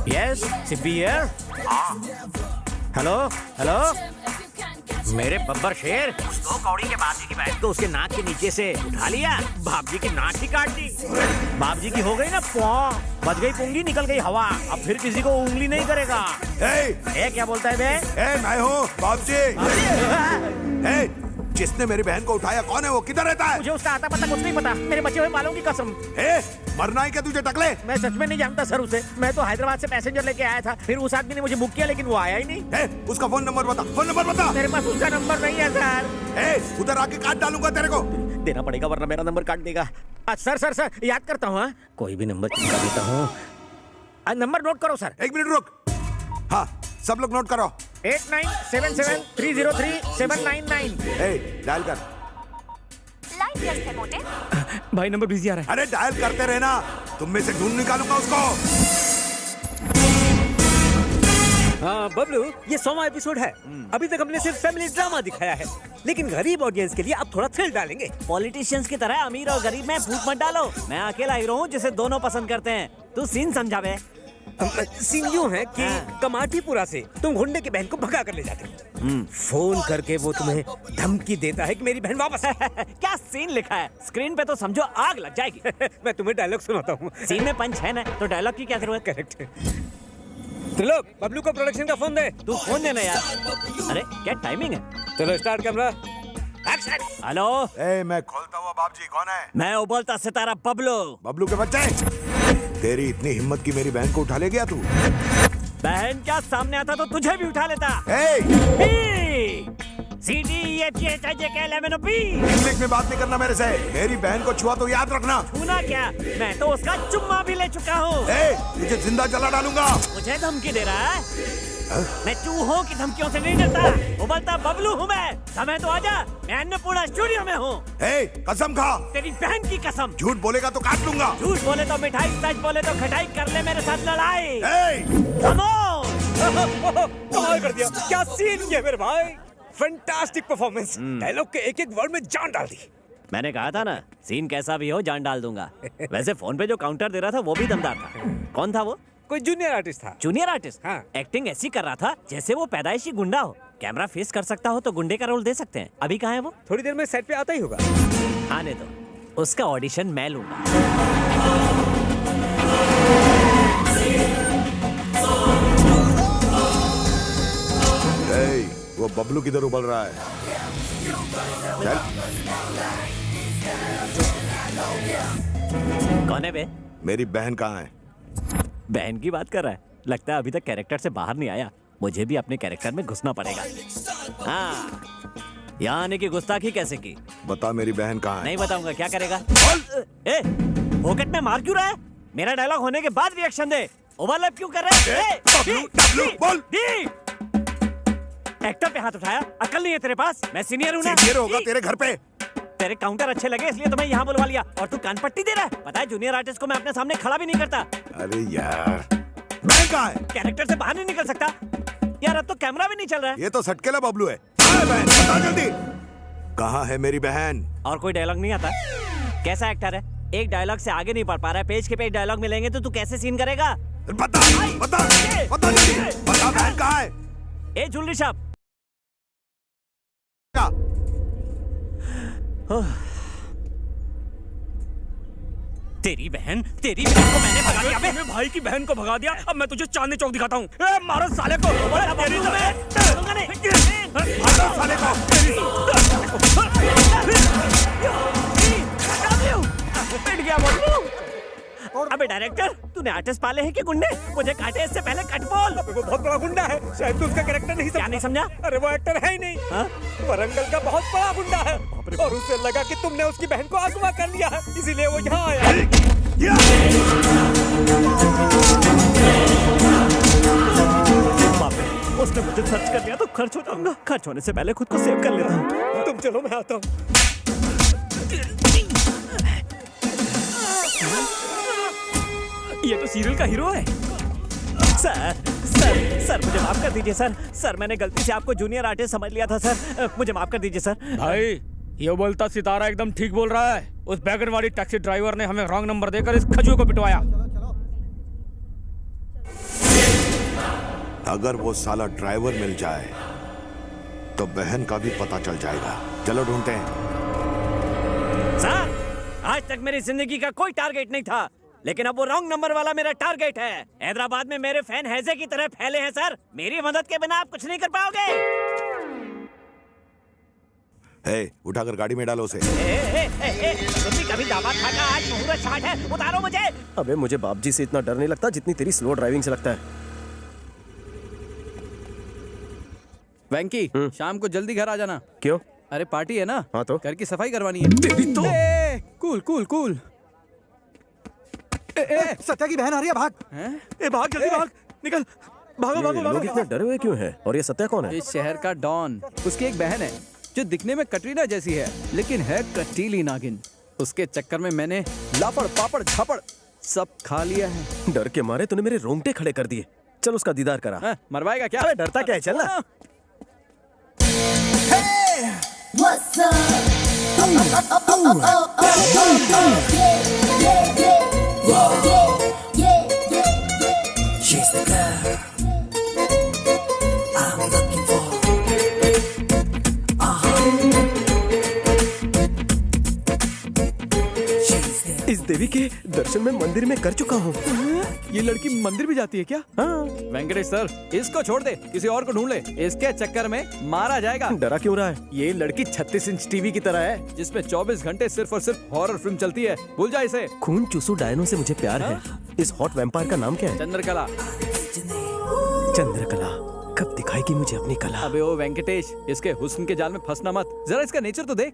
Yes Sibi here. Hello hello मेरे बब्बर शेर, दो कौड़ी के बाप जी की बैठ तो उसके नाक के नीचे से उठा लिया, बाप जी की नाक ही काट दी। बाप जी की हो गई ना पौ, बच गई पुंगी, निकल गई हवा, अब फिर किसी को उंगली नहीं करेगा। ए क्या बोलता है बे? मैं हूँ बाप जी। जिसने मेरी बहन को उठाया कौन है वो, किधर रहता है? मुझे उसका आता पता कुछ नहीं पता, मेरे बचे हुए बालों की कसम। मरना है क्या तुझे टकले? मैं सच में नहीं जानता सर उसे, मैं तो हैदराबाद से पैसेंजर लेके आया था, फिर उस आदमी ने मुझे बुक किया लेकिन वो आया ही नहीं। उसका फोन नंबर बता, फोन नंबर बता। मेरे पास उसका नंबर नहीं है सर। उधर आके काट डालूंगा तेरे को। देना पड़ेगा वरना मेरा नंबर काट देगा। सर सर सर याद करता हूँ, कोई भी नंबर चिपका देता हूँ। नंबर नोट करो सर। 1 मिनट रुक। हाँ सब लोग नोट करो। 8977303799। डायल कर। लाइन व्यस्त है मोटे। भाई नंबर बिजी आ रहा है। अरे डायल करते रहना, तुम में से ढूंढ निकालूंगा उसको। हाँ बबलू, ये 100वां एपिसोड है। अभी तक हमने सिर्फ फैमिली ड्रामा दिखाया है, लेकिन गरीब ऑडियंस के लिए अब थोड़ा थ्रिल डालेंगे। पॉलिटिशियंस की तरह अमीर और गरीब में फूट मत डालो। मैं अकेला हीरो हूँ जिसे दोनों पसंद करते हैं। तू सीन समझा बे। सीन यूं है कि कमाटीपुरा से तुम गुंडे की बहन को भगा कर ले जाते हो। फोन करके वो तुम्हें धमकी देता है कि मेरी बहन वापस है। क्या सीन लिखा है स्क्रीन पे तो समझो आग लग जाएगी। मैं तुम्हें डायलॉग सुनाता हूँ। सीन में पंच है ना, तो डायलॉग की क्या जरूरत? करेक्ट है। त्रिलोक, बबलू को प्रोडक्शन का फोन दे। तू फोन देना यार। अरे क्या टाइमिंग है। चलो स्टार्ट कैमरा। हेलो मैं खोलता हुआ बाप जी, कौन है? मैं उबलता सितारा बबलू। बबलू के बच्चे, तेरी इतनी हिम्मत की मेरी बहन को उठा ले गया तू? बहन क्या सामने आता तो तुझे भी उठा लेता। इंग्लिश में बात नहीं करना मेरे से। मेरी बहन को छुआ तो याद रखना। छूना क्या, मैं तो उसका चुम्मा भी ले चुका हूँ। तुझे जिंदा जला डालूंगा। मुझे धमकी दे रहा है? मैं चूहों की धमकियों से नहीं डरता। उबलता बबलू हूँ मैं। समय तो आजा, मैं अन्नपूर्णा स्टूडियो में हूँ। कसम खा। तेरी बहन की कसम। झूठ बोलेगा तो काट लूंगा। झूठ बोले तो मिठाई, सच बोले तो खटाई, कर ले मेरे साथ लड़ाई। कमाल कर दिया, क्या सीन किया मेरे भाई। Fantastic performance. डायलॉग के एक एक वर्ड में जान डाल दी। मैंने कहा था ना, सीन कैसा भी हो जान डाल दूंगा। वैसे फोन पे जो काउंटर दे रहा था वो भी दमदार था। कौन था वो? कोई जूनियर आर्टिस्ट था। Junior artist? हाँ। एक्टिंग ऐसी कर रहा था जैसे वो पैदाइशी गुंडा हो। कैमरा फेस कर सकता हो तो गुंडे का रोल दे सकते हैं। अभी कहाँ है वो? थोड़ी देर में सेट पे आता ही होगा। आने दो, उसका ऑडिशन मैं लूंगा। वो बबलू किधर उबल रहा है? चल। कौन है बे? मेरी बहन कहाँ है? बहन की बात कर रहा है। लगता है अभी तक कैरेक्टर से बाहर नहीं आया। मुझे भी अपने कैरेक्टर में घुसना पड़ेगा। हाँ, यहाँ आने की गुस्ताखी कैसे की? बता मेरी बहन कहाँ है? नहीं बताऊंगा। क्या करेगा? ए, पॉकेट में मार क्यों रहा है? मेरा डायलॉग होने के बाद रिएक्शन दे। ओवरलैप क्यों कर रहा है? बोल। एक्टर पे हाथ उठाया, अकल नहीं है तेरे पास? मैं सीनियर हूँ ना। सीनियर होगा तेरे घर पे। तेरे काउंटर अच्छे लगे इसलिए तो मैं यहाँ बुलवा लिया, और तू कान पट्टी दे रहा है। पता है जूनियर आर्टिस्ट को मैं अपने सामने खड़ा भी नहीं करता। अरे यार, बहन कहाँ है? कैरेक्टर से बाहर नहीं निकल सकता यार। अब तो कैमरा भी नहीं चल रहा है। ये तो सटकेला बबलू है। बहन बता जल्दी, कहाँ है मेरी बहन? और कोई डायलॉग नहीं आता? कैसा एक्टर है, एक डायलॉग से आगे नहीं बढ़ पा रहा है। पेज के पेज डायलॉग मिलेंगे तो तू कैसे सीन करेगा? बता जल्दी, बता बहन कहाँ है? ए ज्वेलरी शॉप। तेरी बहन को मैंने भगा दिया। मेरे भाई की बहन को भगा दिया। अब मैं तुझे चांदनी चौक दिखाता हूँ। मारो साले को। साले को। अबे डायरेक्टर, तूने आर्टिस्ट पाले हैं कि गुंडे? मुझे काटे इससे पहले कट बोल। वो बहुत बड़ा गुंडा है, शायद तू उसका कैरेक्टर नहीं समझा। क्या नहीं समझा? अरे वो एक्टर है ही नहीं। वरंगल का बहुत बड़ा गुंडा है, और उसे लगा कि तुमने उसकी बहन को अगवा कर लिया है, इसीलिए वो यहाँ आया। उसने मुझे खर्च कर लिया तो खर्च हो जाऊंगा। खर्च होने से पहले खुद को सेव कर लेता हूँ। तुम चलो, मैं आता हूँ। ये तो सीरियल का हीरो है। सर मुझे माफ कर दीजिए सर। मैंने गलती से आपको जूनियर आर्टिस्ट समझ लिया था सर। मुझे माफ कर दीजिए सर। भाई, ये बोलता सितारा एकदम ठीक बोल रहा है। उस बैगन वाली टैक्सी ड्राइवर ने हमें रॉन्ग नंबर देकर इस खजूर को पिटवाया। अगर वो साला ड्राइवर मिल जाए तो बहन का भी पता चल जाएगा। चलो ढूंढते हैं। सर, आज तक मेरी जिंदगी का कोई टारगेट नहीं था, लेकिन अब वो रॉन्ग नंबर वाला मेरा टारगेट है। हैदराबाद में मेरे फैन हैजे की तरह फैले हैं सर। मेरी मदद के बिना आप कुछ नहीं कर पाओगे। उठाकर गाड़ी में डालो उसे। तुम भी कभी दामाद था का? आज मुहूर्त शाट है, उतारो मुझे। अबे मुझे बाप जी से इतना डर नहीं लगता जितनी तेरी स्लो ड्राइविंग से लगता है। वेंकी, शाम को जल्दी घर आ जाना। क्यों? अरे पार्टी है ना। हाँ तो? घर की सफाई करवानी है। Cool cool cool. सत्या की बहन आ रही है, भाग। भाग जल्दी भाग, निकल, भागो भागो लोग इतने डरे हुए क्यों हैं? और ये सत्या कौन है? इस शहर का डॉन। उसकी एक बहन है जो दिखने में कटरीना जैसी है, लेकिन है कटीली नागिन। उसके चक्कर में मैंने लापड़ पापड़ झापड़ सब खा लिया है। डर के मारे तूने मेरे रोंगटे खड़े कर दिए। चल उसका दीदार करा। मरवाएगा क्या? अरे डरता क्या है, चल ना। What's up? She's the girl I'm looking for. इस देवी के दर्शन में मंदिर में कर चुका हूँ। ये लड़की मंदिर भी जाती है क्या? हाँ। वेंकटेश सर, इसको छोड़ दे, किसी और को ढूंढ ले। इसके चक्कर में मारा जाएगा। डरा क्यों रहा है? ये लड़की 36 इंच टीवी की तरह है, जिसमें 24 घंटे सिर्फ और सिर्फ हॉरर फिल्म चलती है। भूल जा इसे। खून चूसू डायनो से मुझे प्यार है। इस हॉट वैम्पायर का नाम क्या है? चंद्रकला। चंद्रकला। कब दिखाएगी मुझे अपनी कला? अबे ओ वेंकटेश, इसके हुस्न के जाल में फंसना मत। जरा इसका नेचर तो देख।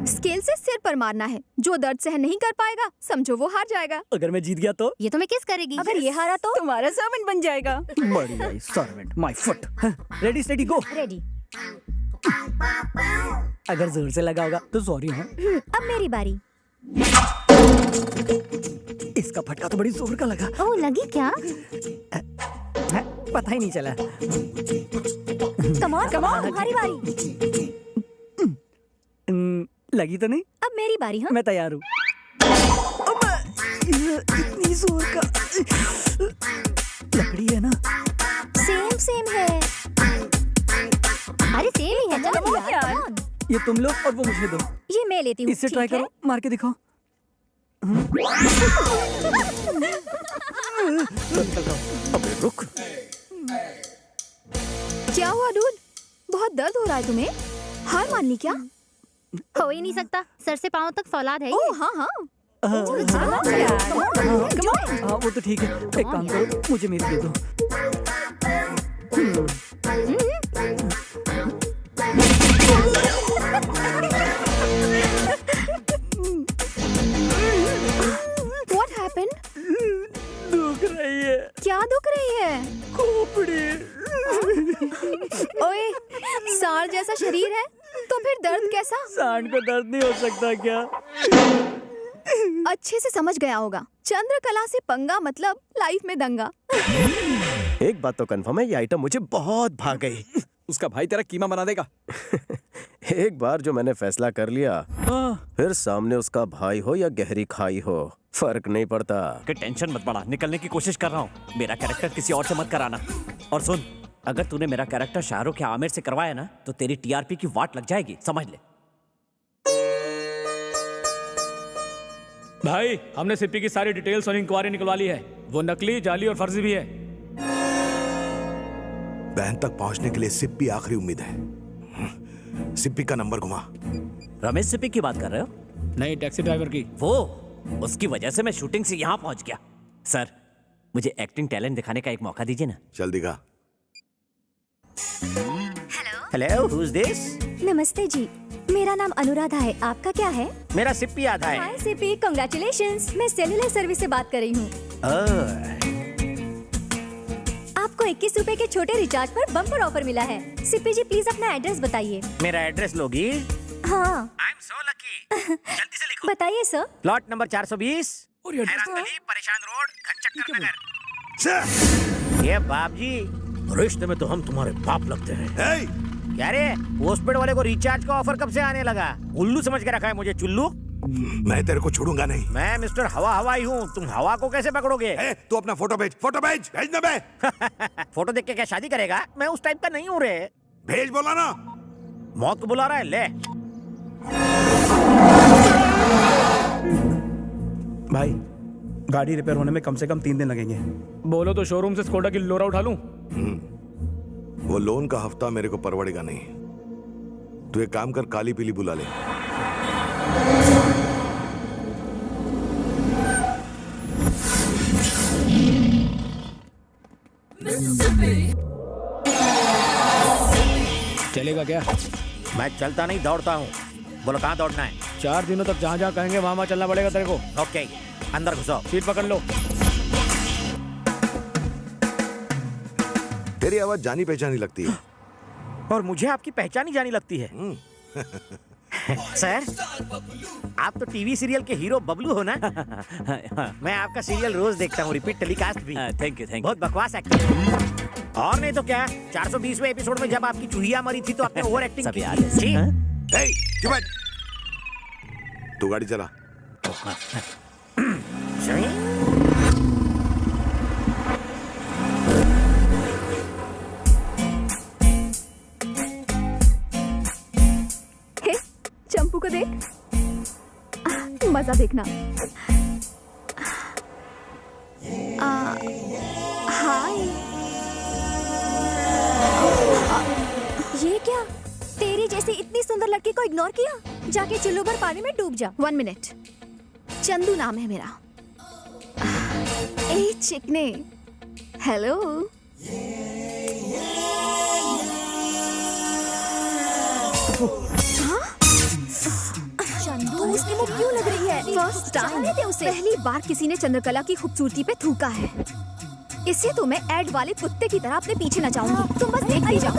स्केल से सिर पर मारना है। जो दर्द सहन नहीं कर पाएगा, समझो वो हार जाएगा। अगर मैं जीत गया तो? ये तुम्हें किस करेगी? अगर ये हारा तो तुम्हारा सर्वेंट बन जाएगा। बढ़िया, servant my foot. Ready steady go. Ready. अगर जोर से लगा होगा तो सॉरी। हाँ, अब मेरी बारी। इसका फटका तो बड़ी जोर का लगा। ओह, लगी क्या? पता ही नहीं चला। कमॉन कमॉन, तुम्हारी बारी। लगी तो नहीं? अब मेरी बारी। हाँ, मैं तैयार हूँ। इतनी जोर का लकड़ी है ना? सेम सेम है। अरे सेम ही है। चलो यार, come on। ये तुम लो और वो मुझे दो। ये मैं लेती हूँ। इससे ट्राई करो, मार के दिखाओ। अबे रुक। क्या हुआ डूड? बहुत दर्द हो रहा है तुम्हें? हार मान ली क्या? हो ही नहीं सकता, सर से पांव तक फौलाद है। ओह हाँ हाँ। हाँ वो तो ठीक है। एक काम करो, मुझे मेरी दे दो। What happened? दुख रही है। क्या दुख रही है? खोपड़ी। ओए, सांड जैसा शरीर है तो फिर दर्द कैसा? सांड को दर्द नहीं हो सकता क्या? अच्छे से समझ गया होगा। चंद्रकला से पंगा मतलब लाइफ में दंगा। एक बात तो कंफर्म है, ये आइटम मुझे बहुत भाग गई। उसका भाई तेरा कीमा बना देगा। एक बार जो मैंने फैसला कर लिया, फिर सामने उसका भाई हो या गहरी खाई हो, फर्क नहीं पड़ता। कि टेंशन मत बढ़ा, निकलने की कोशिश कर रहा हूँ। मेरा कैरेक्टर किसी और से मत कराना। और सुन, अगर तूने मेरा कैरेक्टर शाहरुख या आमिर से करवाया ना, तो तेरी टीआरपी की वाट लग जाएगी, समझ ले। भाई, हमने सिप्पी की सारी डिटेल्स और इंक्वायरी निकलवा ली है। वो नकली, जाली और फर्जी भी है। बहन तक पहुंचने के लिए सिप्पी आखिरी उम्मीद है। सिप्पी का नंबर घुमा। रमेश सिप्पी की बात कर रहे हो? नहीं, टैक्सी ड्राइवर की। वो, उसकी वजह से मैं शूटिंग से यहाँ पहुंच गया। सर, मुझे एक्टिंग टैलेंट दिखाने का एक मौका दीजिए ना। चल दिखा। Hello, who is this? नमस्ते जी, मेरा नाम अनुराधा है। आपका क्या है? मेरा सिप्पी आधा है। हाय सिप्पी, कांग्रेचुलेशंस। मैं सेल्युलर सर्विस से बात कर रही हूँ। आपको 21 रुपए के छोटे रिचार्ज पर बम्पर ऑफर मिला है। सिप्पी जी प्लीज अपना एड्रेस बताइए। मेरा एड्रेस लोगी? हाँ। I am so lucky. जल्दी से लिखो। बताइए सर। प्लॉट नंबर 420, हैरान गली, परेशान रोड, घनचक्कर नगर। ये बाप जी, रिश्ते में तो हम तुम्हारे बाप लगते हैं। क्या रे, पोस्टपेड वाले को रिचार्ज का ऑफर कब से आने लगा? उल्लू समझ के रखा है मुझे, चुल्लू? मैं तेरे को छोड़ूंगा नहीं। मैं मिस्टर हवा हवाई हूँ, तुम हवा को कैसे पकड़ोगे? तू अपना फोटो भेज, भेज ना बे। फोटो देख के क्या शादी करेगा? मैं उस टाइप का नहीं हूँ रे। भेज बोला ना। मौत को बुला रहा है, ले। भाई गाड़ी रिपेयर होने में कम से कम 3 दिन लगेंगे। बोलो तो शोरूम से स्कोडा की लोरा उठा लूं। वो लोन का हफ्ता मेरे को परवड़ेगा नहीं। तू एक काम कर, काली पीली बुला ले। चलेगा क्या? मैं चलता नहीं, दौड़ता हूँ। बोलो कहाँ दौड़ना है? 4 दिनों तक जहाँ जहाँ कहेंगे वहां चलना पड़ेगा तेरे को। ओके, अंदर घुसो। सीट पकड़ लो। तेरी आवाज जानी पहचानी लगती है। और मुझे आपकी पहचान ही जानी लगती है। सर, आप तो टीवी सीरियल के हीरो बबलू हो ना? मैं आपका सीरियल रोज देखता हूँ, रिपीट टेलीकास्ट भी। थैंक यू, बहुत बकवास एक्टिंग। और नहीं तो क्या, 420वें एपिसोड में जब आपकी चूहिया मरी थी तो आपने ओवर एक्टिंग की थी। जी। ए, चुप बैठ। तू गाड़ी चला। हे, चंपू को देख, मजा देखना। हाय। ये क्या? तेरी जैसी इतनी सुंदर लड़की को इग्नोर किया? जाके चुल्लू भर पानी में डूब जा। 1 मिनट। चंदू नाम है मेरा। ए चिकने, हेलो। चंदू, उसकी मुंह क्यों लग रही है? फर्स्ट टाइम उसे पहली बार किसी ने चंद्रकला की खूबसूरती पे थूका है। इसे तो मैं एड वाले कुत्ते की तरह अपने पीछे नचाऊंगी। तुम बस देखते जाओ।